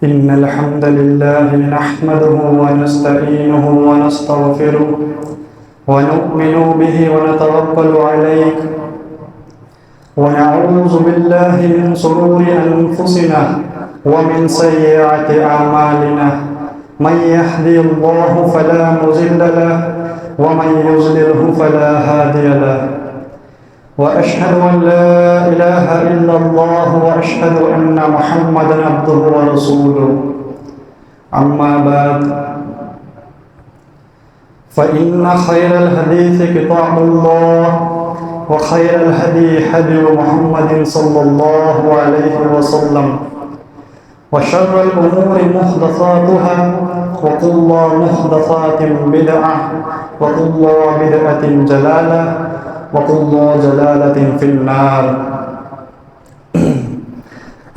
إن الحمد لله نحمده ونستعينه ونستغفره ونؤمن به ونتوكل عليه ونعوذ بالله من شرور أنفسنا ومن سيئات أعمالنا من يهدي الله فلا مضل له ومن يضلله فلا هادي له وأشهد أن لا إله إلا الله وأشهد أن محمدا عبده ورسوله أما بعد فإن خير الحديث كتاب الله وخير الهدي هدي محمد صلى الله عليه وسلم وشر الأمور محدثاتها وكل محدثات بدعة وكل بدعة ضلالة وكل ضلالة في النار.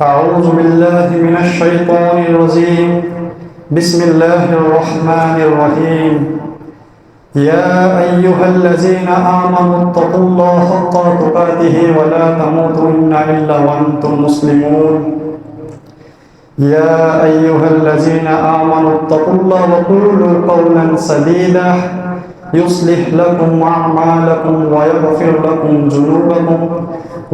أعوذ بالله من الشيطان الرجيم. بسم الله الرحمن الرحيم. يا أيها الذين آمنوا اتقوا الله حق تقاته ولا تموتن إلا وأنتم مسلمون. يا أيها الذين آمنوا اتقوا الله وقولوا قولا سديدا يصلح لكم أعمالكم ويغفر لكم ذنوبكم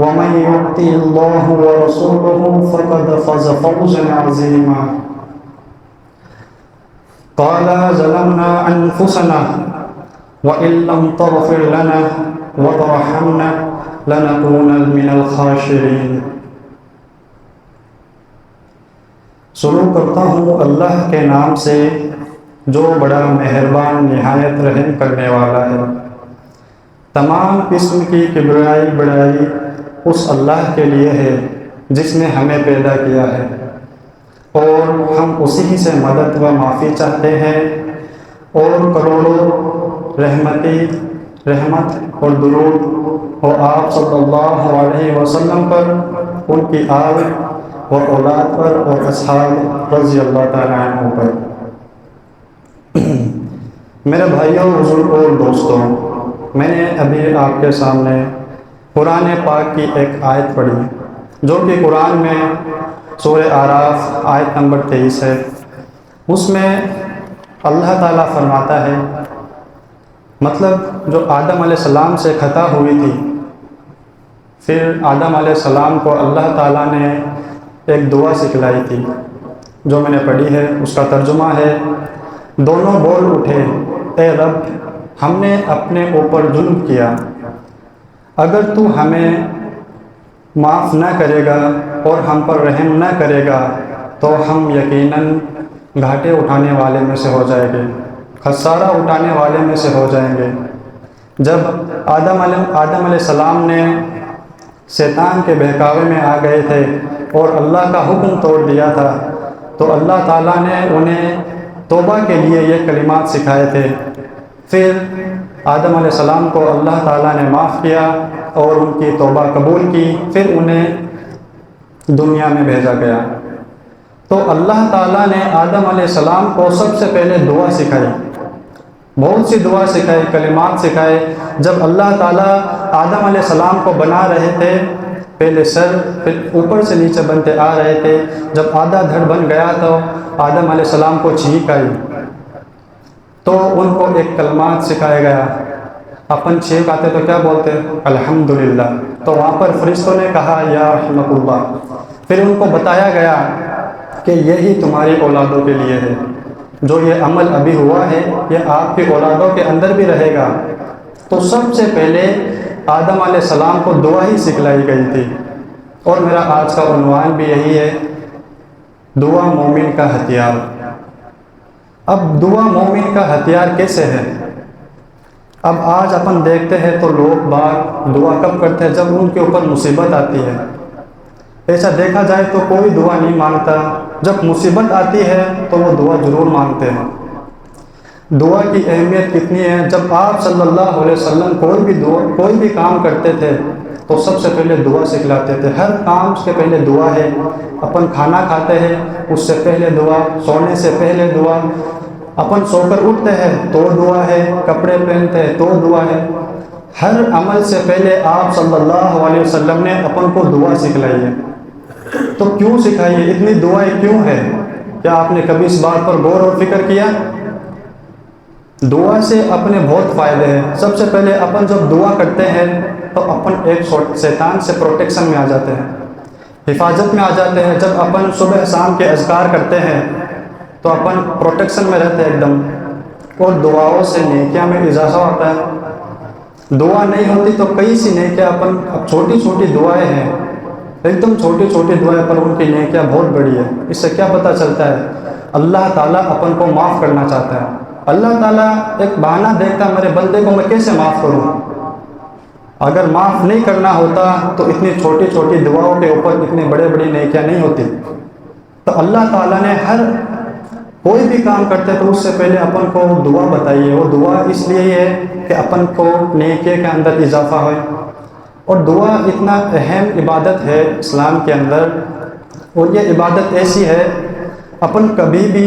ومن يطع الله ورسوله فقد فاز فوزا عظيما. قال ظلمنا أنفسنا وإن لم تغفر لنا وترحمنا لنكونن من الخاسرين. شروع کرتا ہوں اللہ کے نام سے جو بڑا مہربان نہایت رحم کرنے والا ہے. تمام قسم کی کبریائی بڑائی اس اللہ کے لیے ہے جس نے ہمیں پیدا کیا ہے اور ہم اسی سے مدد و معافی چاہتے ہیں اور کروڑوں رحمت اور درود ہو آپ صلی اللہ علیہ وسلم پر، ان کی آل اور اولاد پر اور اصحاب رضی اللہ تعالیٰ عنہ پر. میرے بھائیوں، بزرگوں اور دوستوں، میں نے ابھی آپ کے سامنے قرآن پاک کی ایک آیت پڑھی جو کہ قرآن میں سورہ اعراف آیت نمبر 23 ہے. اس میں اللہ تعالیٰ فرماتا ہے، مطلب جو آدم علیہ السلام سے خطا ہوئی تھی، پھر آدم علیہ السلام کو اللہ تعالیٰ نے ایک دعا سکھلائی تھی جو میں نے پڑھی ہے. اس کا ترجمہ ہے، دونوں بول اٹھے، اے رب ہم نے اپنے اوپر ظلم کیا، اگر تو ہمیں معاف نہ کرے گا اور ہم پر رحم نہ کرے گا تو ہم یقیناً گھاٹے اٹھانے والے میں سے ہو جائیں گے، خسارہ اٹھانے والے میں سے ہو جائیں گے. جب آدم علیہ السلام نے شیطان کے بہکاوے میں آ گئے تھے اور اللہ کا حکم توڑ دیا تھا تو اللہ تعالیٰ نے انہیں توبہ کے لیے یہ کلمات سکھائے تھے. پھر آدم علیہ السلام کو اللہ تعالیٰ نے معاف کیا اور ان کی توبہ قبول کی، پھر انہیں دنیا میں بھیجا گیا. تو اللہ تعالیٰ نے آدم علیہ السلام کو سب سے پہلے دعا سکھائی، بہت سی دعا سکھائی، کلمات سکھائے. جب اللہ تعالیٰ آدم علیہ السلام کو بنا رہے تھے، پہلے سر پھر اوپر سے نیچے بنتے آ رہے تھے. جب آدھا دھڑ بن گیا تو آدم علیہ السلام کو چھینک آئی تو ان کو ایک کلمات سکھایا گیا. اپن چھینک آتے تو کیا بولتے؟ الحمدللہ. تو وہاں پر فرشتوں نے کہا یا رحمت اللہ. پھر ان کو بتایا گیا کہ یہی تمہاری اولادوں کے لیے ہے، جو یہ عمل ابھی ہوا ہے یہ آپ کی اولادوں کے اندر بھی رہے گا. تو سب سے پہلے آدم علیہ السلام کو دعا ہی سکھلائی گئی تھی. اور میرا آج کا عنوان بھی یہی ہے، دعا مومن کا ہتھیار. اب دعا مومن کا ہتھیار کیسے ہے؟ اب آج اپن دیکھتے ہیں تو لوگ باغ دعا کب کرتے ہیں؟ جب ان کے اوپر مصیبت آتی ہے. ایسا دیکھا جائے تو کوئی دعا نہیں مانگتا، جب مصیبت آتی ہے تو وہ دعا ضرور مانگتے ہیں. دعا کی اہمیت کتنی ہے؟ جب آپ صلی اللہ علیہ وسلم کوئی بھی کام کرتے تھے تو سب سے پہلے دعا سکھلاتے تھے. ہر کام سے پہلے دعا ہے. اپن کھانا کھاتے ہیں اس سے پہلے دعا، سونے سے پہلے دعا، اپن سو کر اٹھتے ہیں تو دعا ہے، کپڑے پہنتے ہیں تو دعا ہے. ہر عمل سے پہلے آپ صلی اللہ علیہ وسلم نے اپن کو دعا سکھلائی ہے. تو کیوں سکھائی ہے؟ اتنی دعائیں کیوں ہے؟ کیا آپ نے کبھی اس بات پر غور اور فکر کیا؟ دعا سے اپنے بہت فائدے ہیں۔ سب سے پہلے اپن جب دعا کرتے ہیں تو اپن ایک شیطان سے پروٹیکشن میں آ جاتے ہیں، حفاظت میں آ جاتے ہیں۔ جب اپن صبح شام کے اذکار کرتے ہیں تو اپن پروٹیکشن میں رہتے ہیں ایک دم، اور دعاؤں سے نیکیاں میں اضافہ ہوتا ہے۔ دعا نہیں ہوتی تو کئی سی نیکیاں اپن، اب چھوٹی چھوٹی دعائیں ہیں، ایک دم چھوٹی چھوٹی دعائیں پر ان کی نیکیاں بہت بڑی ہے۔ اس سے کیا پتہ چلتا ہے؟ اللہ تعالیٰ اپن کو معاف کرنا چاہتا ہے۔ اللہ تعالیٰ ایک بہانہ دیکھتا ہے، میرے بندے کو میں کیسے معاف کروں؟ اگر معاف نہیں کرنا ہوتا تو اتنی چھوٹی چھوٹی دعاؤں کے اوپر اتنی بڑے بڑی نیکیاں نہیں ہوتی۔ تو اللہ تعالیٰ نے ہر کوئی بھی کام کرتے تو اس سے پہلے اپن کو دعا بتائی ہے۔ وہ دعا اس لیے ہی ہے کہ اپن کو نیکی کے اندر اضافہ ہوئے، اور دعا اتنا اہم عبادت ہے اسلام کے اندر، اور یہ عبادت ایسی ہے اپن کبھی بھی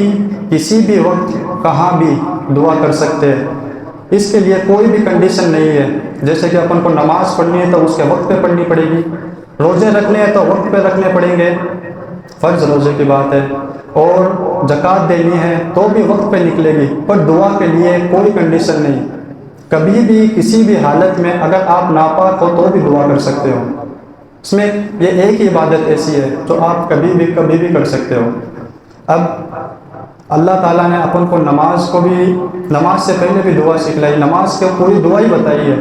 کسی بھی وقت کہاں بھی دعا کر سکتے ہیں۔ اس کے لیے کوئی بھی کنڈیشن نہیں ہے، جیسے کہ اپن کو نماز پڑھنی ہے تو اس کے وقت پہ پڑھنی پڑے گی، روزے رکھنے ہیں تو وقت پہ رکھنے پڑیں گے، فرض روزے کی بات ہے، اور زکوٰۃ دینی ہے تو بھی وقت پہ نکلے گی۔ پر دعا کے لیے کوئی کنڈیشن نہیں، کبھی بھی کسی بھی حالت میں اگر آپ ناپاک ہو تو بھی دعا کر سکتے ہو۔ اس میں یہ ایک ہی عبادت ایسی ہے جو آپ کبھی بھی کر سکتے ہو۔ اب اللہ تعالیٰ نے اپن کو نماز کو بھی، نماز سے پہلے بھی دعا سکھلائی، نماز کے پوری دعا ہی بتائی ہے۔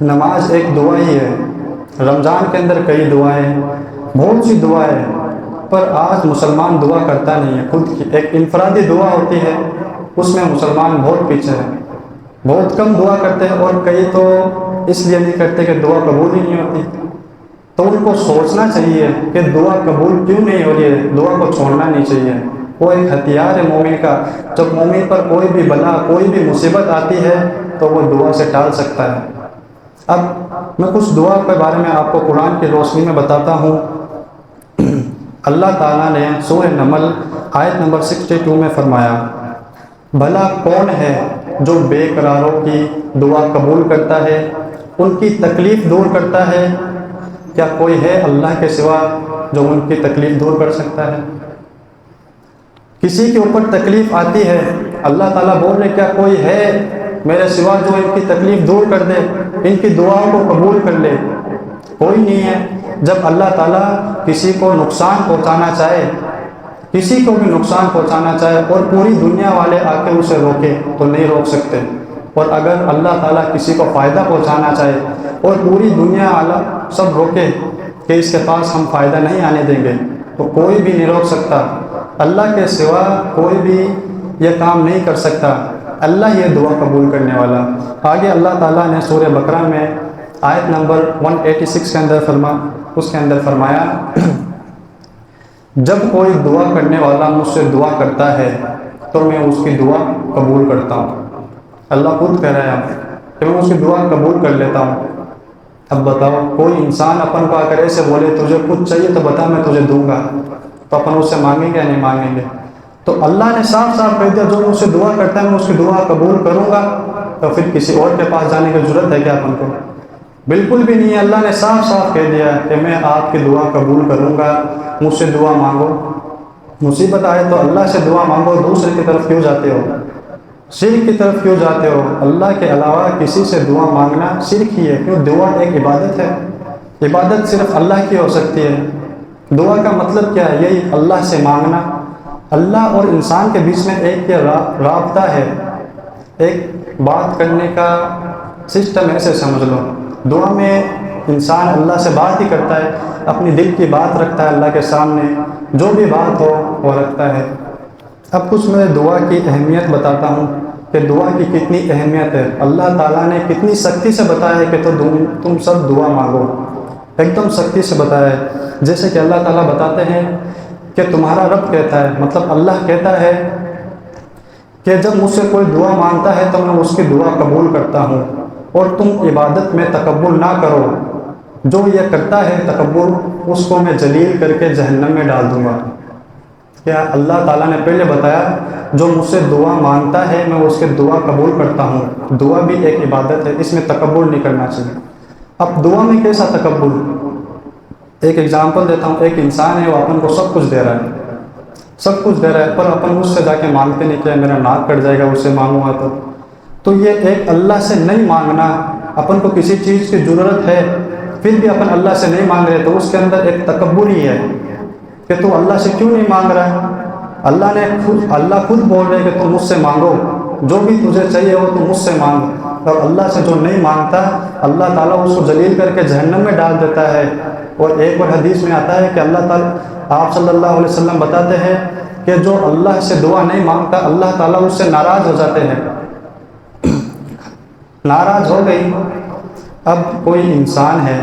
نماز ایک دعا ہی ہے۔ رمضان کے اندر کئی دعائیں، بہت سی دعائیں، پر آج مسلمان دعا کرتا نہیں ہے۔ خود کی ایک انفرادی دعا ہوتی ہے، اس میں مسلمان بہت پیچھے ہے، بہت کم دعا کرتے ہیں، اور کئی تو اس لیے نہیں کرتے کہ دعا قبول ہی نہیں ہوتی۔ تو ان کو سوچنا چاہیے کہ دعا قبول کیوں نہیں ہو رہی ہے، دعا کو چھوڑنا نہیں چاہیے۔ وہ ایک ہتھیار ہے مومن کا، جب مومن پر کوئی بھی بلا، کوئی بھی مصیبت آتی ہے تو وہ دعا سے ٹال سکتا ہے۔ اب میں کچھ دعا کے بارے میں آپ کو قرآن کی روشنی میں بتاتا ہوں۔ اللہ تعالیٰ نے سورہ نمل آیت نمبر 62 میں فرمایا، بھلا کون ہے جو بے قراروں کی دعا قبول کرتا ہے، ان کی تکلیف دور کرتا ہے؟ کیا کوئی ہے اللہ کے سوا جو ان کی تکلیف دور کر سکتا ہے؟ کسی کے اوپر تکلیف آتی ہے، اللہ تعالیٰ بول رہے کیا کوئی ہے میرے سوا جو ان کی تکلیف دور کر دے، ان کی دعاؤں کو قبول کر لے؟ کوئی نہیں ہے۔ جب اللہ تعالیٰ کسی کو نقصان پہنچانا چاہے، کسی کو بھی نقصان پہنچانا چاہے، اور پوری دنیا والے آ کے اسے روکے تو نہیں روک سکتے، اور اگر اللہ تعالیٰ کسی کو فائدہ پہنچانا چاہے اور پوری دنیا والا سب روکے کہ اس کے پاس ہم فائدہ نہیں آنے دیں گے، تو کوئی بھی نہیں روک سکتا۔ اللہ کے سوا کوئی بھی یہ کام نہیں کر سکتا، اللہ یہ دعا قبول کرنے والا۔ آگے اللہ تعالیٰ نے سورہ بقرہ میں آیت نمبر 186 کے اندر فرمایا، جب کوئی دعا کرنے والا مجھ سے دعا کرتا ہے تو میں اس کی دعا قبول کرتا ہوں۔ اللہ خود کہہ رہا ہے کہ میں اس کی دعا قبول کر لیتا ہوں۔ اب بتاؤ، کوئی انسان اپن کو آ کر ایسے بولے تجھے کچھ چاہیے تو بتا میں تجھے دوں گا، تو اپن اس سے مانگیں گے یا نہیں مانگیں گے؟ تو اللہ نے صاف صاف کہہ دیا جو مجھ سے دعا کرتا ہے میں اس کی دعا قبول کروں گا، تو پھر کسی اور کے پاس جانے کی ضرورت ہے کیا اپن کو؟ بالکل بھی نہیں ہے۔ اللہ نے صاف صاف کہہ دیا کہ میں آپ کی دعا قبول کروں گا، مجھ سے دعا مانگو۔ مصیبت آئے تو اللہ سے دعا مانگو، دوسرے کی طرف کیوں جاتے ہو؟ شرک کی طرف کیوں جاتے ہو؟ اللہ کے علاوہ کسی سے دعا مانگنا شرک ہی ہے، کیوں؟ دعا ایک عبادت ہے، عبادت صرف اللہ کی ہو سکتی ہے۔ دعا کا مطلب کیا ہے؟ یہی اللہ سے مانگنا۔ اللہ اور انسان کے بیچ میں ایک یہ رابطہ ہے، ایک بات کرنے کا سسٹم ایسے سمجھ لو۔ دعا میں انسان اللہ سے بات ہی کرتا ہے، اپنی دل کی بات رکھتا ہے اللہ کے سامنے، جو بھی بات ہو وہ رکھتا ہے۔ اب کچھ میں دعا کی اہمیت بتاتا ہوں کہ دعا کی کتنی اہمیت ہے۔ اللہ تعالیٰ نے کتنی سختی سے بتایا ہے کہ تم سب دعا مانگو، ایک دم سختی سے بتایا ہے۔ جیسے کہ اللہ تعالیٰ بتاتے ہیں کہ تمہارا رب کہتا ہے، مطلب اللہ کہتا ہے کہ جب مجھ سے کوئی دعا مانگتا ہے تو میں اس کی دعا قبول کرتا ہوں، اور تم عبادت میں تکبر نہ کرو، جو یہ کرتا ہے تکبر اس کو میں ذلیل کر کے جہنم میں ڈال دوں گا۔ کیا اللہ تعالیٰ نے پہلے بتایا جو مجھ سے دعا مانگتا ہے میں اس کی دعا قبول کرتا ہوں۔ دعا بھی ایک عبادت ہے، اس میں تکبر نہیں کرنا چاہیے۔ اب دعا میں کیسا تکبر؟ ایک ایگزامپل دیتا ہوں۔ ایک انسان ہے، وہ اپن کو سب کچھ دے رہا ہے، سب کچھ دے رہا ہے، پر اپن اس سے جا کے مانگتے نہیں کہ میرا ناک کٹ جائے گا اس سے مانگوں گا تو یہ ایک اللہ سے نہیں مانگنا. اپن کو کسی چیز کی ضرورت ہے پھر بھی اپن اللہ سے نہیں مانگ رہے تو اس کے اندر ایک تکبر ہی ہے کہ تو اللہ سے کیوں نہیں مانگ رہا ہے. اللہ خود بول رہے کہ تم مجھ سے مانگو، جو بھی تجھے چاہیے وہ تم مجھ سے مانگ. اور اللہ سے جو نہیں مانگتا اللہ تعالیٰ اس کو ذلیل کر کے جہنم میں ڈال دیتا ہے. اور ایک اور حدیث میں آتا ہے کہ اللہ تعالیٰ، آپ صلی اللہ علیہ وسلم بتاتے ہیں کہ جو اللہ سے دعا نہیں مانگتا اللہ تعالیٰ اس سے ناراض ہو جاتے ہیں. ناراض ہو گئی. اب کوئی انسان ہے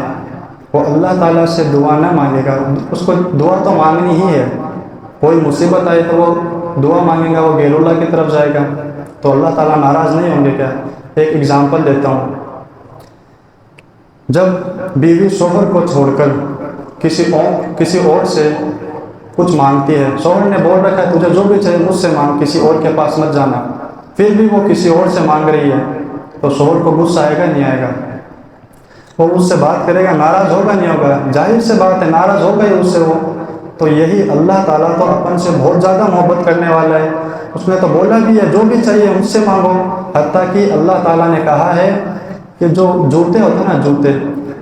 وہ اللہ تعالیٰ سے دعا نہ مانگے گا، اس کو دعا تو مانگنی ہی ہے. کوئی مصیبت آئے تو وہ دعا مانگے گا، وہ غیر اللہ کی طرف جائے گا تو اللہ تعالیٰ ناراض نہیں ہوں گے کیا؟ ایک اگزامپل دیتا ہوں. جب بیوی شوہر کو چھوڑ کر کسی اور سے کچھ مانگتی ہے، شوہر نے بول رکھا ہے تجھے جو بھی چاہیے مجھ سے مانگ، کسی اور کے پاس مت جانا، پھر بھی وہ کسی اور سے مانگ رہی ہے تو شوہر کو غصہ آئے گا نہیں آئے گا؟ وہ اس سے بات کرے گا، ناراض ہوگا نہیں ہوگا؟ ظاہر سے بات ہے ناراض ہوگا ہی اس سے وہ. تو یہی اللہ تعالیٰ تو اپن سے بہت زیادہ محبت کرنے والا ہے. اس نے تو بولا بھی ہے جو بھی چاہیے مجھ سے مانگو. حتیٰ کہ اللہ تعالیٰ نے کہا ہے کہ جو جوتے ہوتے ہیں نا، جوتے،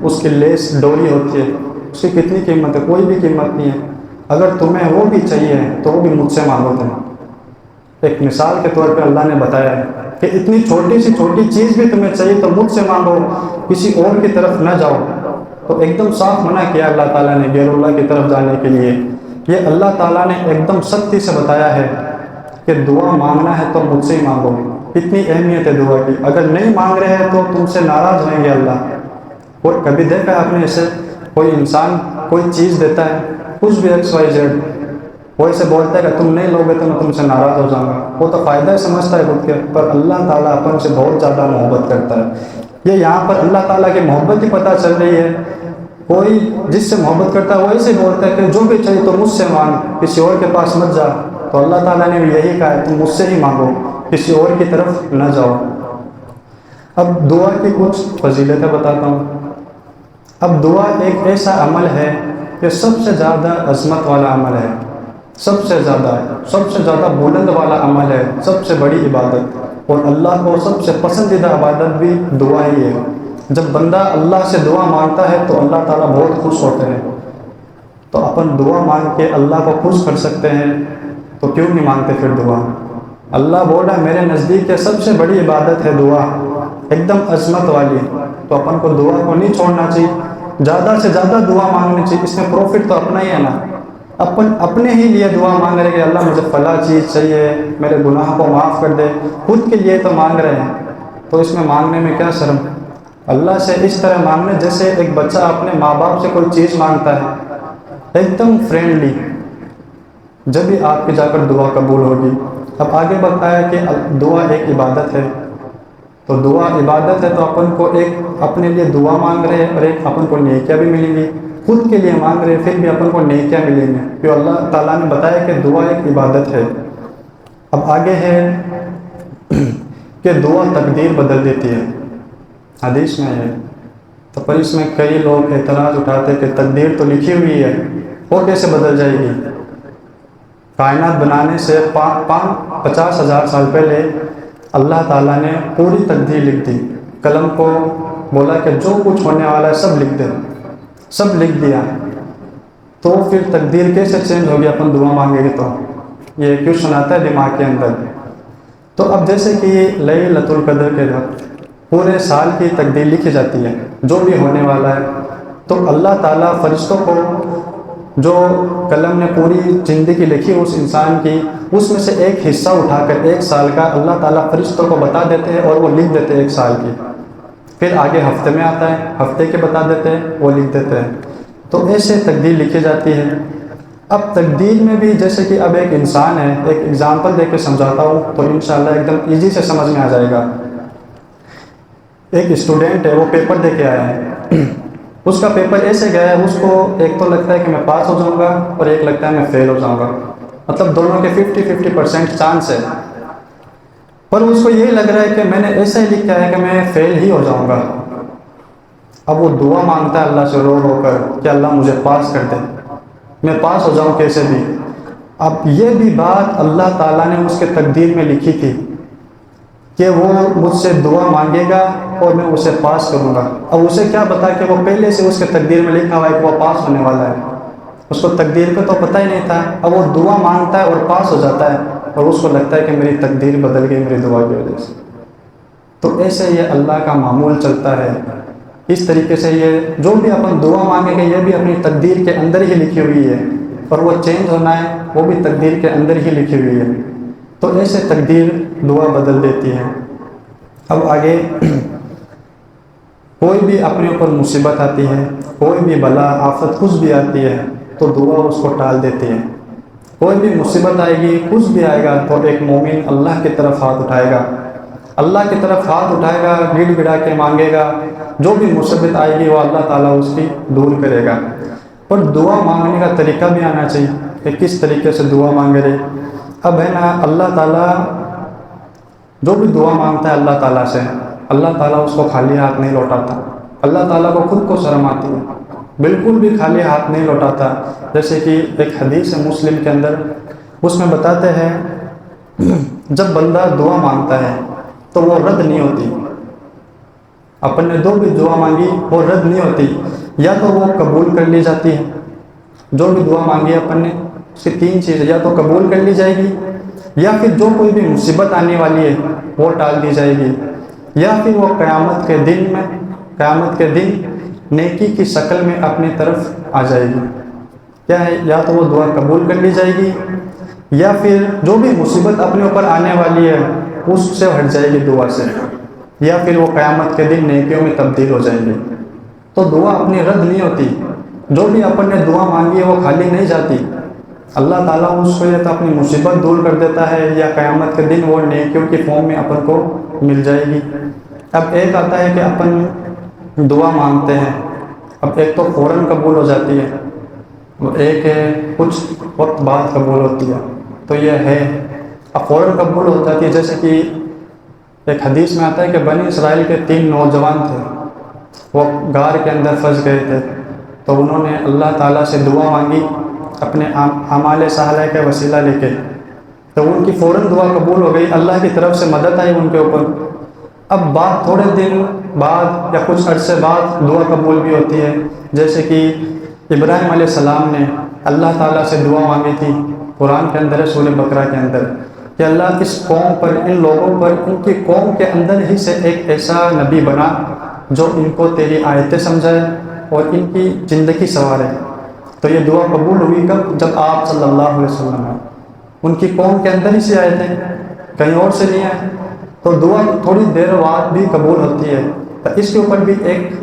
اس کی لیس ڈوری ہوتی ہے، اس کی کتنی قیمت ہے؟ کوئی بھی قیمت نہیں ہے. اگر تمہیں وہ بھی چاہیے تو وہ بھی مجھ سے مانگو تم. ایک مثال کے طور پہ اللہ نے بتایا ہے کہ اتنی چھوٹی سی چھوٹی چیز بھی تمہیں چاہیے تو مجھ سے مانگو، کسی اور کی طرف نہ جاؤ. تو ایک دم صاف منع کیا اللہ تعالیٰ نے غیر اللہ کی طرف جانے کے لیے. یہ اللہ تعالیٰ نے ایک دم سختی سے بتایا ہے کہ دعا مانگنا ہے تو مجھ سے ہی مانگو. اتنی اہمیت ہے دعا کی. اگر نہیں مانگ رہے ہیں تو تم سے ناراض ہوئیں گے اللہ. اور کبھی دیکھا ہے آپ نے ایسے کوئی انسان کوئی چیز دیتا ہے، کچھ بھی XYZ، وہ ایسے بولتا ہے کہ تم نہیں لوگے تو میں تم سے ناراض ہو جاؤں گا. وہ تو فائدہ ہی سمجھتا ہے خود کے، پر اللہ تعالیٰ اپن سے بہت زیادہ محبت کرتا ہے. یہ یہاں پر اللہ تعالیٰ کی محبت ہی پتہ چل رہی ہے. کوئی جس سے محبت کرتا ہے وہ ایسے بولتا ہے کہ جو بھی چاہیے تو مجھ سے مانگ، کسی اور کے پاس مت جا. تو اللہ تعالیٰ نے بھی یہی کہا ہے تم مجھ سے ہی مانگو، کسی اور کی طرف نہ جاؤ. اب دعا کی کچھ فضیلتیں بتاتا ہوں. اب دعا ایک ایسا عمل ہے کہ سب سے زیادہ عظمت والا عمل ہے، سب سے زیادہ بلند والا عمل ہے، سب سے بڑی عبادت. اور اللہ کو سب سے پسندیدہ عبادت بھی دعا ہی ہے. جب بندہ اللہ سے دعا مانگتا ہے تو اللہ تعالیٰ بہت خوش ہوتے ہیں. تو اپن دعا مانگ کے اللہ کو خوش کر سکتے ہیں تو کیوں نہیں مانگتے پھر دعا؟ اللہ بول رہا ہے میرے نزدیک کے سب سے بڑی عبادت ہے دعا، ایک دم عظمت والی. تو اپن کو دعا کو نہیں چھوڑنا چاہیے، زیادہ سے زیادہ دعا مانگنی چاہیے. اس میں پروفٹ تو اپنا ہی ہے نا. اپن اپنے ہی لیے دعا مانگ رہے کہ اللہ مجھے فلاں چیز چاہیے، میرے گناہ کو معاف کر دے، خود کے لیے تو مانگ رہے ہیں. تو اس میں مانگنے میں کیا شرم؟ اللہ سے اس طرح مانگنے جیسے ایک بچہ اپنے ماں باپ سے کوئی چیز مانگتا ہے، ایک دم فرینڈلی، جب بھی آپ کی جا کر دعا قبول ہوگی. اب آگے بتایا کہ دعا ایک عبادت ہے. تو دعا عبادت ہے تو اپن کو ایک اپنے لیے دعا مانگ رہے ہیں اور ایک اپن کو نیکیاں بھی ملیں گی. خود کے لیے مانگ رہے ہیں پھر بھی اپن کو نیکیاں ملیں گی، کیوں اللہ تعالیٰ نے بتایا کہ دعا ایک عبادت ہے. اب آگے ہے کہ دعا تقدیر بدل دیتی ہے، حدیث میں ہے. تو پر اس میں کئی لوگ اعتراض اٹھاتے کہ تقدیر تو لکھی ہوئی ہے، وہ کیسے بدل جائے گی؟ کائنات بنانے سے 50,000 سال پہلے اللہ تعالیٰ نے پوری تقدیر لکھ دی. قلم کو بولا کہ جو کچھ ہونے والا ہے سب لکھ دے، سب لکھ دیا. تو پھر تقدیر کیسے چینج ہوگی اپن دعا مانگے گے؟ تو یہ کویشچن آتا ہے دماغ کے اندر. تو اب جیسے کہ لیلۃ القدر کے وقت پورے سال کی تقدیر لکھی جاتی ہے، جو بھی ہونے والا ہے. تو اللہ تعالیٰ فرشتوں کو جو قلم نے پوری زندگی لکھی اس انسان کی، اس میں سے ایک حصہ اٹھا کر ایک سال کا اللہ تعالیٰ فرشتوں کو بتا دیتے ہیں اور وہ لکھ دیتے ہیں ایک سال کی. پھر آگے ہفتے میں آتا ہے، ہفتے کے بتا دیتے ہیں، وہ لکھ دیتے ہیں. تو ایسے تقدیر لکھی جاتی ہے. اب تقدیر میں بھی جیسے کہ اب ایک انسان ہے، ایک ایگزامپل دے کے سمجھاتا ہوں تو انشاءاللہ ایک دم ایزی سے سمجھ میں آ جائے گا. ایک اسٹوڈنٹ ہے، وہ پیپر دے کے آیا ہے. اس کا پیپر ایسے گیا ہے، اس کو ایک تو لگتا ہے کہ میں پاس ہو جاؤں گا اور ایک لگتا ہے میں فیل ہو جاؤں گا. مطلب دونوں کے 50-50% چانس ہے. پر اس کو یہی لگ رہا ہے کہ میں نے ایسا ہی لکھا ہے کہ میں فیل ہی ہو جاؤں گا. اب وہ دعا مانگتا ہے اللہ سے رو رو کر کہ اللہ مجھے پاس کر دے، میں پاس ہو جاؤں کیسے بھی. اب یہ بھی بات اللہ تعالیٰ نے اس کے تقدیر میں لکھی تھی کہ وہ مجھ سے دعا مانگے گا اور میں اسے پاس کروں گا۔ اب اسے کیا پتا کہ وہ پہلے سے اس کے تقدیر میں لکھا ہوا ہے کہ وہ پاس ہونے والا ہے، اس کو تقدیر کا تو پتہ ہی نہیں تھا۔ اب وہ دعا مانگتا ہے اور پاس ہو جاتا ہے، اور اس کو لگتا ہے کہ میری تقدیر بدل گئی میری دعا کی وجہ سے۔ تو ایسے یہ اللہ کا معمول چلتا ہے۔ اس طریقے سے یہ جو بھی اپن دعا مانگیں گے یہ بھی اپنی تقدیر کے اندر ہی لکھی ہوئی ہے، اور وہ چینج ہونا ہے وہ بھی تقدیر کے اندر ہی لکھی ہوئی ہے۔ تو ایسے تقدیر دعا بدل دیتی ہے۔ اب آگے کوئی بھی اپنے اوپر مصیبت آتی ہے، کوئی بھی بلا آفت کچھ بھی آتی ہے تو دعا اس کو ٹال دیتی ہے۔ کوئی بھی مصیبت آئے گی، کچھ بھی آئے گا تو ایک مومن اللہ کی طرف ہاتھ اٹھائے گا، اللہ کی طرف ہاتھ اٹھائے گا، گڑ گڑا کے مانگے گا، جو بھی مصیبت آئے گی وہ اللہ تعالیٰ اس کی دور کرے گا۔ پر دعا مانگنے کا طریقہ بھی آنا چاہیے کہ کس طریقے سے دعا مانگے رہے۔ اب ہے نا، اللہ تعالیٰ جو بھی دعا مانگتا ہے اللہ تعالیٰ سے، اللہ تعالیٰ اس کو خالی ہاتھ نہیں لوٹاتا۔ اللہ تعالیٰ کو خود کو شرم آتی ہے، بالکل بھی خالی ہاتھ نہیں لوٹاتا۔ جیسے کہ ایک حدیث ہے مسلم کے اندر، اس میں بتاتے ہیں جب بندہ دعا مانگتا ہے تو وہ رد نہیں ہوتی۔ اپن نے جو بھی دعا مانگی وہ رد نہیں ہوتی، یا تو وہ قبول کر لی جاتی ہے۔ جو بھی دعا مانگی اپن نے اس کی تین چیزیں، یا تو قبول کر لی جائے گی، یا پھر جو کوئی بھی مصیبت آنے والی ہے وہ ٹال دی جائے گی، یا پھر وہ قیامت کے دن نیکی کی شکل میں اپنی طرف آ جائے گی۔ کیا ہے، یا تو وہ دعا قبول کر لی جائے گی، یا پھر جو بھی مصیبت اپنے اوپر آنے والی ہے اس سے ہٹ جائے گی دعا سے، یا پھر وہ قیامت کے دن نیکیوں میں تبدیل ہو جائیں گے۔ تو دعا اپنی رد نہیں ہوتی، جو بھی اپن نے دعا مانگی ہے وہ خالی نہیں جاتی۔ اللہ تعالیٰ اس کو یا تو اپنی مصیبت دور کر دیتا ہے، یا قیامت کے دن وہ نیکیوں کی فارم میں اپن کو مل جائے گی۔ اب ایک آتا ہے کہ اپن دعا مانگتے ہیں، اب ایک تو فوراً قبول ہو جاتی ہے، ایک ہے کچھ وقت بعد قبول ہوتی ہے۔ تو یہ ہے، اب فوراً قبول ہو جاتی ہے۔ جیسے کہ ایک حدیث میں آتا ہے کہ بنی اسرائیل کے 3 نوجوان تھے، وہ غار کے اندر پھنس گئے تھے، تو انہوں نے اللہ تعالیٰ سے دعا مانگی اپنے اعمال صالحہ کے وسیلہ لے کے، تو ان کی فوراً دعا قبول ہو گئی، اللہ کی طرف سے مدد آئی ان کے اوپر۔ اب بعد تھوڑے دن بعد یا کچھ عرصے بعد دعا قبول بھی ہوتی ہے، جیسے کہ ابراہیم علیہ السلام نے اللہ تعالیٰ سے دعا مانگی تھی، قرآن کے اندر ہے سورہ بقرہ کے اندر، کہ اللہ اس قوم پر، ان لوگوں پر، ان کی قوم کے اندر ہی سے ایک ایسا نبی بنا جو ان کو تیری آیتیں سمجھائے اور ان کی زندگی سنوارے۔ تو یہ دعا قبول ہوئی کب؟ جب آپ صلی اللہ علیہ وسلم ہیں، ان کی قوم کے اندر ہی سے آئے تھے، کہیں اور سے نہیں آئے۔ تو دعا تھوڑی دیر بعد بھی قبول ہوتی ہے۔ تو اس کے اوپر بھی ایک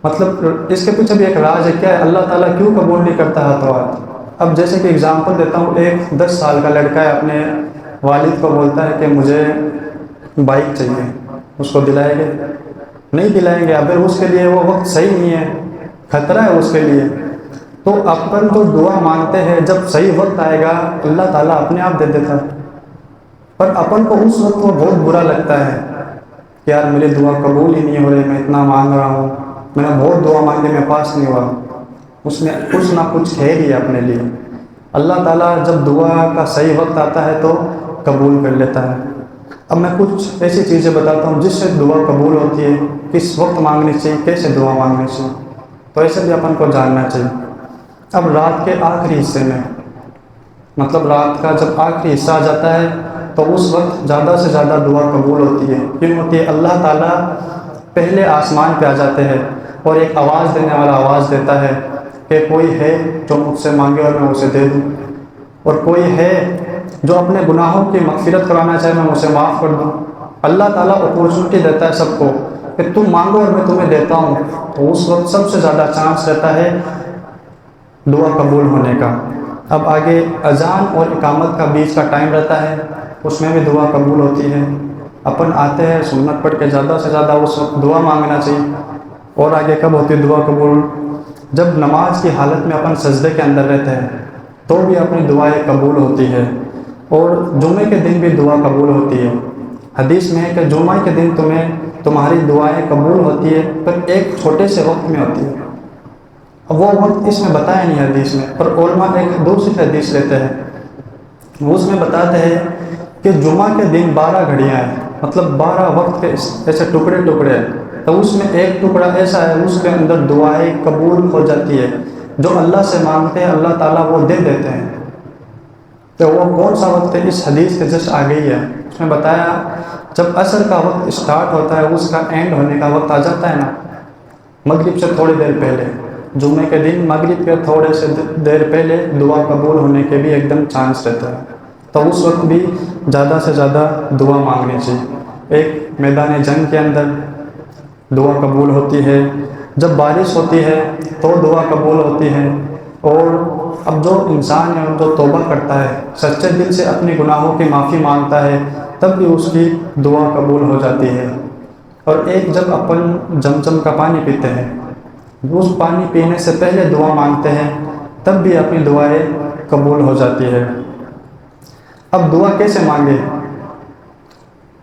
مطلب، اس کے پیچھے بھی ایک راز ہے، کیا ہے اللہ تعالیٰ کیوں قبول نہیں کرتا ہاتھوں ہاتھ۔ اب جیسے کہ اگزامپل دیتا ہوں، ایک 10 سال کا لڑکا ہے، اپنے والد کو بولتا ہے کہ مجھے بائک چاہیے، اس کو دلائیں گے؟ نہیں دلائیں گے، اگر اس کے لیے وہ وقت صحیح نہیں ہے، خطرہ ہے اس کے لیے۔ تو اپن تو دعا مانگتے ہیں، جب صحیح وقت آئے گا اللہ تعالیٰ اپنے آپ دے دیتا ہے، پر اپن کو اس وقت وہ بہت برا لگتا ہے کہ یار میری دعا قبول ہی نہیں ہو رہی، میں اتنا مانگ رہا ہوں، میں نے بہت دعا مانگی، میں پاس نہیں ہوا۔ اس نے کچھ نہ کچھ ہے ہی اپنے لیے۔ اللہ تعالیٰ جب دعا کا صحیح وقت آتا ہے تو قبول کر لیتا ہے۔ اب میں کچھ ایسی چیزیں بتاتا ہوں جس سے دعا قبول ہوتی ہے، کس وقت مانگنی چاہیے، کیسے دعا مانگنی چاہیے، تو ایسے بھی اپن کو جاننا چاہیے۔ اب رات کے آخری حصے میں، مطلب رات کا جب آخری حصہ آ جاتا ہے تو اس وقت زیادہ سے زیادہ دعا قبول ہوتی ہے۔ کیوں ہوتی ہے؟ اللہ تعالیٰ پہلے آسمان پہ آ جاتے ہیں اور ایک آواز دینے والا آواز دیتا ہے کہ کوئی ہے جو مجھ سے مانگے اور میں اسے دے دوں، اور کوئی ہے جو اپنے گناہوں کی مغفرت کرانا چاہے میں اسے معاف کر دوں۔ اللہ تعالیٰ اپورچونٹی دیتا ہے سب کو کہ تم مانگو اور میں تمہیں دیتا ہوں، تو اس وقت سب سے زیادہ چانس رہتا ہے دعا قبول ہونے کا۔ اب آگے اذان اور اقامت کا بیچ کا ٹائم رہتا ہے، اس میں بھی دعا قبول ہوتی ہے۔ اپن آتے ہیں سنت پڑھ کے، زیادہ سے زیادہ اس وقت دعا مانگنا چاہیے۔ اور آگے کب ہوتی ہے دعا قبول؟ جب نماز کی حالت میں اپن سجدے کے اندر رہتے ہیں تو بھی اپنی دعائیں قبول ہوتی ہے، اور جمعے کے دن بھی دعا قبول ہوتی ہے۔ حدیث میں ہے کہ جمعہ کے دن تمہاری دعائیں قبول ہوتی ہے، پر ایک چھوٹے سے وقت میں ہوتی ہے۔ اب وہ وقت اس میں بتایا نہیں حدیث میں، پر علماء ایک دوسری حدیث لیتے ہیں وہ اس میں بتاتے ہیں کہ جمعہ کے دن 12 گھڑیاں ہیں، مطلب 12 وقت کے ایسے ٹکڑے ٹکڑے ہیں، تو اس میں ایک ٹکڑا ایسا ہے اس کے اندر دعائیں قبول ہو جاتی ہے، جو اللہ سے مانگتے ہیں اللہ تعالیٰ وہ دے دیتے ہیں۔ تو وہ کون سا وقت ہے؟ اس حدیث کے جسٹ آگے ہی ہے، اس میں بتایا جب عصر کا وقت اسٹارٹ ہوتا ہے، اس کا اینڈ ہونے کا وقت آ جاتا ہے نا، مغرب سے تھوڑی دیر پہلے، جمعے کے دن مغرب کے تھوڑے سے دیر پہلے دعا قبول ہونے کے بھی ایک دم چانس رہتا ہے، تو اس وقت بھی زیادہ سے زیادہ دعا مانگنی چاہیے۔ ایک میدان جنگ کے اندر دعا قبول ہوتی ہے، جب بارش ہوتی ہے تو دعا قبول ہوتی ہے، اور اب جو انسان ہے جو توبہ کرتا ہے، سچے دل سے اپنے گناہوں کی معافی مانگتا ہے، تب بھی اس کی دعا قبول ہو جاتی ہے۔ اور ایک جب اپن زمزم کا پانی پیتے ہیں، اس پانی پینے سے پہلے دعا مانگتے ہیں، تب بھی اپنی دعائیں قبول ہو جاتی ہے۔ اب دعا کیسے مانگے؟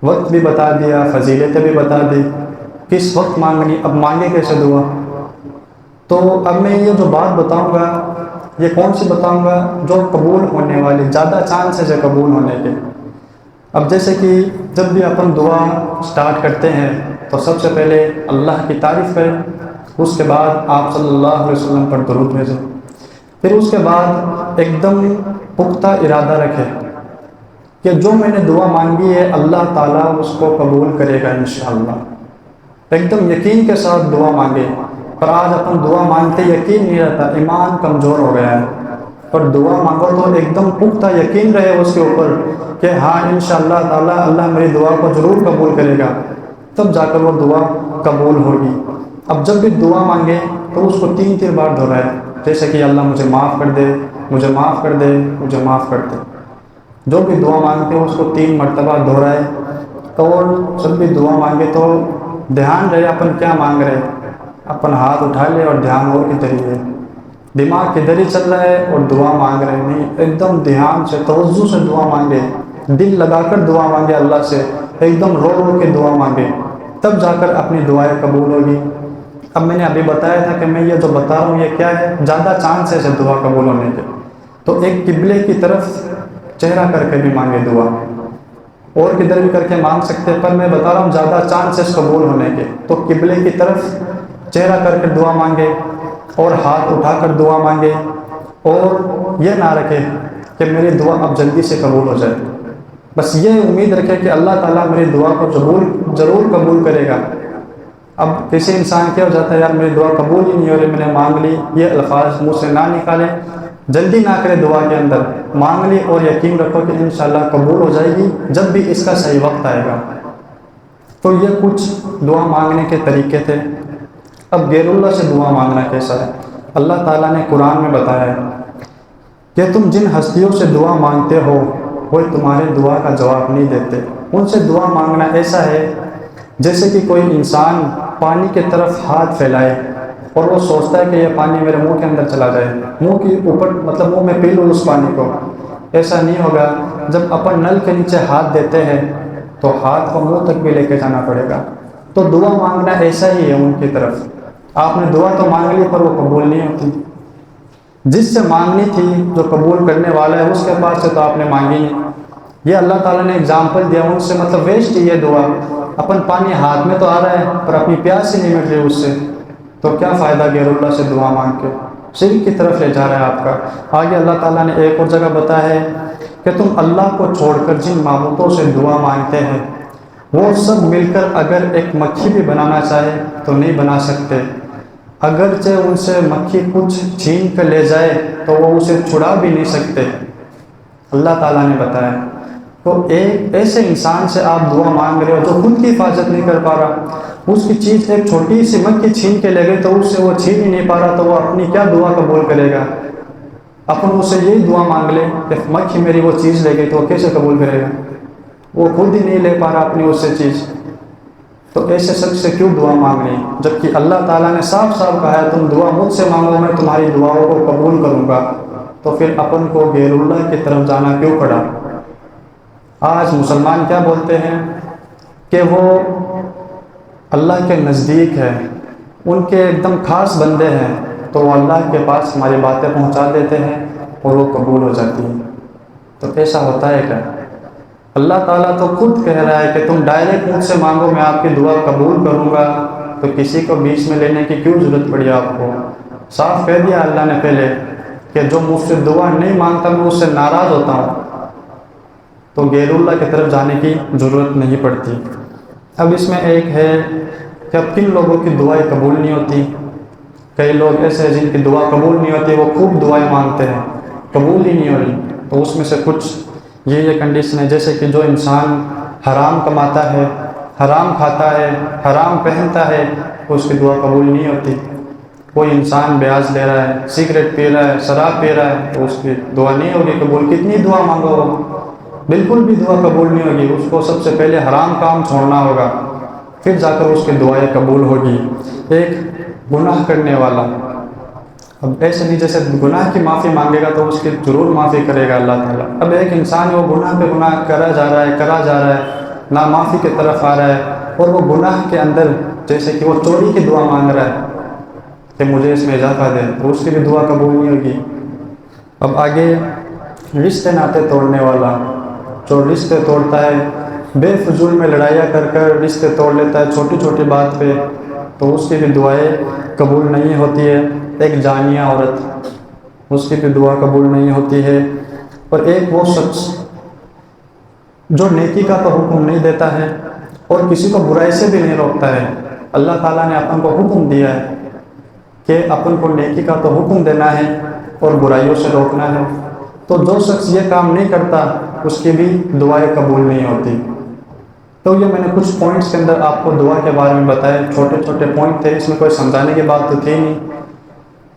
وقت بھی بتا دیا، فضیلتیں بھی بتا دی، کس وقت مانگنی، اب مانگے کیسے دعا؟ تو اب میں یہ جو بات بتاؤں گا یہ کون سی بتاؤں گا؟ جو قبول ہونے والی، زیادہ چانسز ہے قبول ہونے کے۔ اب جیسے کہ جب بھی اپن دعا سٹارٹ کرتے ہیں تو سب سے پہلے اللہ کی تعریف کریں، اس کے بعد آپ صلی اللہ علیہ وسلم پر درود بھیجیں، پھر اس کے بعد ایک دم پختہ ارادہ رکھیں کہ جو میں نے دعا مانگی ہے اللہ تعالیٰ اس کو قبول کرے گا انشاءاللہ۔ ایک دم یقین کے ساتھ دعا مانگے، پر آج اپن دعا مانگتے یقین نہیں رہتا، ایمان کمزور ہو گیا ہے، پر دعا مانگو تو ایک دم پختہ یقین رہے اس کے اوپر کہ ہاں انشاءاللہ تعالیٰ اللہ میری دعا کو ضرور قبول کرے گا، تب جا کر وہ دعا قبول ہوگی۔ اب جب بھی دعا مانگے تو اس کو 3 بار دہرائے، جیسے کہ اللہ مجھے معاف کر دے، مجھے معاف کر دے، مجھے معاف کر دے۔ جو بھی دعا مانگتے ہیں اس کو 3 مرتبہ دہرائے، اور جب بھی دعا مانگے تو دھیان رہے اپن کیا مانگ رہے، اپن ہاتھ اٹھا لے اور دھیان اور کدھر ہی ہے، دماغ کدھر ہی چل رہا ہے اور دعا مانگ رہے نہیں، ایک دم دھیان سے توجہ سے دعا مانگے، دل لگا کر دعا مانگے، اللہ سے ایک دم رو رو کے دعا مانگے، تب جا کر اپنی دعائیں قبول ہوگی۔ اب میں نے ابھی بتایا تھا کہ میں یہ جو بتا رہا ہوں یہ کیا ہے، زیادہ چانس ہے دعا قبول ہونے کے، تو ایک قبلے کی طرف چہرہ کر کے بھی مانگے دعا، اور کدھر بھی کر کے مانگ سکتے ہیں، پر میں بتا رہا ہوں زیادہ چانسز قبول ہونے کے، تو قبلے کی طرف چہرہ کر کے دعا مانگے، اور ہاتھ اٹھا کر دعا مانگے، اور یہ نہ رکھے کہ میری دعا اب جلدی سے قبول ہو جائے، بس یہ امید رکھے کہ اللہ تعالیٰ میری دعا کو ضرور قبول کرے گا۔ اب کسی انسان کیا ہو جاتا ہے، یار میری دعا قبول ہی نہیں ہو رہی، میں نے مانگ لی، یہ الفاظ منہ سے نہ نکالے، جلدی نہ کرے دعا کے اندر، مانگ لی اور یقین رکھو کہ انشاءاللہ قبول ہو جائے گی جب بھی اس کا صحیح وقت آئے گا۔ تو یہ کچھ دعا مانگنے کے طریقے تھے۔ اب غیر اللہ سے دعا مانگنا کیسا ہے؟ اللہ تعالیٰ نے قرآن میں بتایا ہے کہ تم جن ہستیوں سے دعا مانگتے ہو وہ تمہارے دعا کا جواب نہیں دیتے۔ ان سے دعا مانگنا ایسا ہے جیسے کہ کوئی انسان پانی کی طرف ہاتھ پھیلائے اور وہ سوچتا ہے کہ یہ پانی میرے منہ کے اندر چلا جائے، منہ کے اوپر، مطلب منہ میں پی لوں اس پانی کو، ایسا نہیں ہوگا۔ جب اپن نل کے نیچے ہاتھ دیتے ہیں تو ہاتھ کو منہ تک بھی لے کے جانا پڑے گا۔ تو دعا مانگنا ایسا ہی ہے، ان کی طرف آپ نے دعا تو مانگ لی پر وہ قبول نہیں ہوتی، جس سے مانگنی تھی جو قبول کرنے والا ہے اس کے پاس سے تو آپ نے مانگی نہیں۔ یہ اللہ تعالیٰ نے اگزامپل دیا ان سے، مطلب ویسٹ ہی یہ دعا، اپن پانی ہاتھ میں تو آ رہا ہے پر اپنی پیاس ہی نہیں مٹ رہی اس سے، تو کیا فائدہ غیر اللہ سے دعا مانگ کے، شرک کی طرف لے جا رہا ہے آپ کا۔ آگے اللہ تعالیٰ نے ایک اور جگہ بتایا ہے کہ تم اللہ کو چھوڑ کر جن معبودوں سے دعا مانگتے ہیں وہ سب مل کر اگر ایک مکھی بھی بنانا چاہے تو نہیں بنا سکتے، اگرچہ ان سے مکھی کچھ چھین کر لے جائے تو وہ اسے چھڑا بھی نہیں سکتے، اللہ تعالیٰ نے بتایا۔ تو ایک ایسے انسان سے آپ دعا مانگ رہے ہو جو خود کی حفاظت نہیں کر پا رہا، اس کی چیز ایک چھوٹی سی مکھی چھین کے لے گئی تو اس سے وہ چھین ہی نہیں پا رہا، تو وہ اپنی کیا دعا قبول کرے گا؟ اپن اس سے یہی دعا مانگ لے کہ مکھی میری وہ چیز لے گئی تو وہ کیسے قبول کرے گا؟ وہ خود ہی نہیں لے پا رہا اپنی اس سے چیز، تو ایسے شخص سے کیوں دعا مانگنی؟ جبکہ اللہ تعالیٰ نے صاف صاف کہا ہے تم دعا مجھ سے مانگو میں تمہاری دعاؤں کو قبول کروں گا، تو پھر اپن کو غیر اللہ کی طرف جانا کیوں پڑا؟ آج مسلمان کیا بولتے ہیں کہ وہ اللہ کے نزدیک ہے، ان کے ایک دم خاص بندے ہیں، تو وہ اللہ کے پاس ہماری باتیں پہنچا دیتے ہیں اور وہ قبول ہو جاتی ہیں۔ تو ایسا ہوتا ہے کیا؟ اللہ تعالیٰ تو خود کہہ رہا ہے کہ تم ڈائریکٹ مجھ سے مانگو، میں آپ کی دعا قبول کروں گا، تو کسی کو بیچ میں لینے کی کیوں ضرورت پڑی آپ کو؟ صاف کہہ دیا اللہ نے پہلے کہ جو مجھ سے دعا نہیں مانگتا میں اس سے ناراض ہوتا ہوں، تو غیر اللہ کی طرف جانے کی ضرورت نہیں پڑتی۔ اب اس میں ایک ہے کہ اب کن لوگوں کی دعائیں قبول نہیں ہوتی۔ کئی لوگ ایسے ہیں جن کی دعا قبول نہیں ہوتی، وہ خوب دعائیں مانگتے ہیں، قبول ہی نہیں ہو رہی۔ تو اس میں سے کچھ یہ کنڈیشن ہے، جیسے کہ جو انسان حرام کماتا ہے، حرام کھاتا ہے، حرام پہنتا ہے، تو اس کی دعا قبول نہیں ہوتی۔ کوئی انسان بیاج لے رہا ہے، سگریٹ پی رہا ہے، شراب پی رہا ہے، تو اس کی دعا نہیں ہوگی قبول، کتنی دعا مانگو بالکل بھی دعا قبول نہیں ہوگی۔ اس کو سب سے پہلے حرام کام چھوڑنا ہوگا، پھر جا کر اس کی دعائیں قبول ہوگی۔ ایک گناہ کرنے والا، اب ایسے نہیں جیسے گناہ کی معافی مانگے گا تو اس کی ضرور معافی کرے گا اللہ تعالیٰ۔ اب ایک انسان ہے وہ گناہ پہ گناہ کرا جا رہا ہے، نا معافی کی طرف آ رہا ہے، اور وہ گناہ کے اندر جیسے کہ وہ چوری کی دعا مانگ رہا ہے کہ مجھے اس میں اضافہ دے، تو اس کی بھی دعا قبول نہیں ہوگی۔ اب آگے رشتے ناطے توڑنے والا، جو رشتے توڑتا ہے، بے فضول میں لڑائیاں کر کر رشتے توڑ لیتا ہے چھوٹی چھوٹی بات پہ، تو اس کی بھی دعائیں قبول نہیں ہوتی ہے۔ ایک جانیہ عورت، اس کی بھی دعا قبول نہیں ہوتی ہے۔ اور ایک وہ شخص جو نیکی کا تو حکم نہیں دیتا ہے اور کسی کو برائی سے بھی نہیں روکتا ہے۔ اللہ تعالیٰ نے اپن کو حکم دیا ہے کہ اپن کو نیکی کا تو حکم دینا ہے اور برائیوں سے روکنا ہے، تو جو شخص یہ کام نہیں کرتا اس کی بھی دعائیں قبول نہیں ہوتی۔ تو یہ میں نے کچھ پوائنٹس کے اندر آپ کو دعا کے بارے میں بتائے، چھوٹے چھوٹے پوائنٹ تھے، اس میں کوئی سمجھانے کی بات تو تھی نہیں،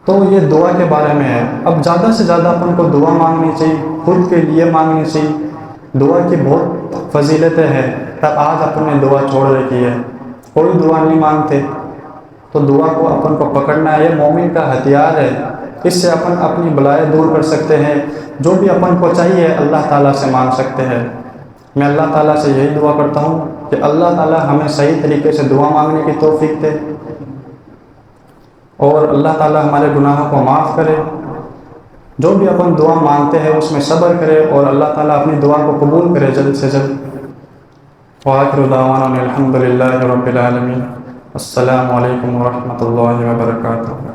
تو یہ دعا کے بارے میں ہے۔ اب زیادہ سے زیادہ اپن کو دعا مانگنی چاہیے، خود کے لیے مانگنی چاہیے۔ دعا کی بہت فضیلتیں ہیں، تب آج اپن نے دعا چھوڑ رکھی ہے، کوئی دعا نہیں مانگتے، تو دعا کو اپن کو پکڑنا ہے، یہ مومن کا ہتھیار ہے، اس سے اپن اپنی بلائیں دور کر سکتے ہیں، جو بھی اپن کو چاہیے اللہ تعالیٰ سے مانگ سکتے ہیں۔ میں اللہ تعالیٰ سے یہی دعا کرتا ہوں کہ اللہ تعالیٰ ہمیں صحیح طریقے سے دعا مانگنے کی توفیق دے، اور اللہ تعالیٰ ہمارے گناہوں کو معاف کرے، جو بھی اپن دعا مانگتے ہیں اس میں صبر کرے، اور اللہ تعالیٰ اپنی دعا کو قبول کرے جلد سے جلد۔ وآخر دعوانا الحمد للہ رب العالمین۔ السلام علیکم ورحمۃ اللہ وبرکاتہ۔